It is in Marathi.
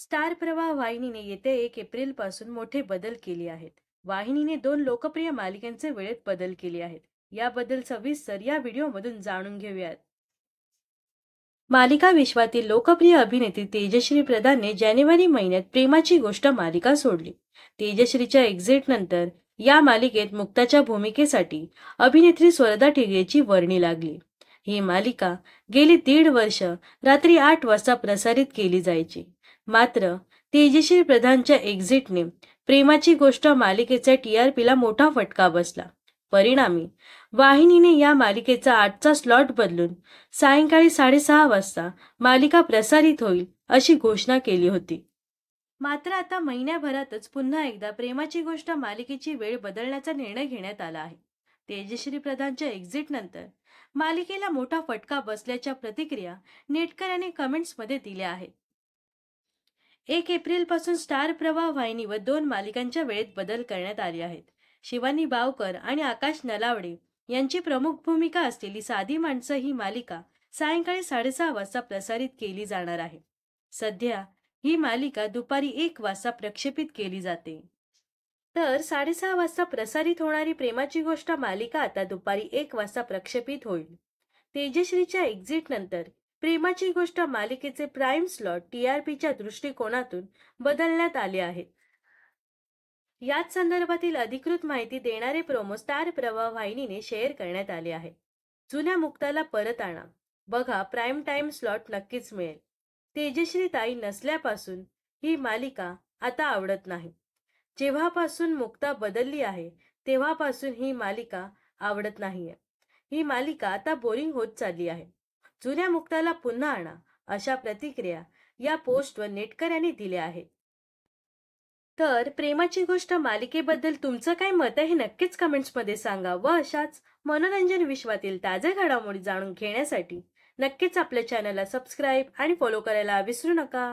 स्टार प्रवाह वाहिनीने येत्या 1 एप्रिल पासून मोठे बदल केले आहेत. वाहिनीने 2 लोकप्रिय मालिकांचे वेळेत बदल केले आहेत. याबद्दल सविस्तर या व्हिडिओमधून जाणून घेऊयात. मालिका विश्वातील लोकप्रिय अभिनेत्री तेजश्री प्रधानने जानेवारी महिन्यात प्रेमाची गोष्ट मालिका सोडली. तेजश्रीच्या एक्झिट नंतर या मालिकेत मुक्ताच्या भूमिकेसाठी अभिनेत्री स्वरदा टिगरेची वर्णी लागली. ही मालिका गेली 1.5 वर्ष रात्री 8 वाजता प्रसारित केली जायची. मात्र तेजश्री प्रधानच्या एक्झिटने प्रेमाची गोष्ट मालिकेच्या TRPला मोठा फटका बसला. परिणामी वाहिनीने या मालिकेचा 8चा स्लॉट बदलून सायंकाळी 6:30 वाजता मालिका प्रसारित होईल अशी घोषणा केली होती. मात्र आता महिन्याभरातच पुन्हा एकदा प्रेमाची गोष्ट मालिकेची वेळ बदलण्याचा निर्णय घेण्यात आला आहे. तेजश्री प्रधानच्या एक्झिट नंतर मालिकेला मोठा फटका बसल्याच्या प्रतिक्रिया नेटकऱ्यांनी कमेंट्समध्ये दिल्या आहेत. 1 एप्रिल पासून स्टार प्रवाह वाहिनीवर 2 मालिकांच्या वेळेत बदल करण्यात आले आहेत. शिवानी बावकर आणि आकाश नलावडे यांची प्रमुख भूमिका असलेली साधी माणसं ही मालिका सायंकाळी 6:30 वाजता प्रसारित केली जाणार आहे. सध्या ही मालिका दुपारी 1 वाजता प्रक्षेपित केली जाते. तर 6:30 वाजता प्रसारित होणारी प्रेमाची गोष्ट मालिका आता दुपारी 1 वाजता प्रक्षेपित होईल. तेजश्रीच्या एक्झिट नंतर प्रेमाची गोष्ट मालिकेचे प्राईम स्लॉट TRPच्या दृष्टिकोनातून बदलण्यात आले आहेत. याच संदर्भातील अधिकृत माहिती देणारे प्रोमो स्टार प्रवाह वाहिनीने शेअर करण्यात आले आहे. जुन्या मुक्ताला परत आणा, बघा प्राईम टाइम स्लॉट नक्कीच मिळेल. तेजश्री ताई नसल्यापासून ही मालिका आता आवडत नाही. जेव्हापासून मुक्ता बदलली आहे तेव्हापासून ही मालिका आवडत नाहीये. ही मालिका आता बोरिंग होत चालली आहे. जुन्या मुक्ताला पुन्हा आणा, अशा प्रतिक्रिया या पोस्टवर नेटकऱ्यांनी दिल्या आहेत. तर प्रेमाची गोष्ट मालिकेबद्दल तुमचं काय मत आहे हे नक्कीच कमेंट्समध्ये सांगा व अशाच मनोरंजन विश्वातील ताज्या घडामोडी जाणून घेण्यासाठी नक्कीच आपल्या चॅनलला सबस्क्राईब आणि फॉलो करायला विसरू नका.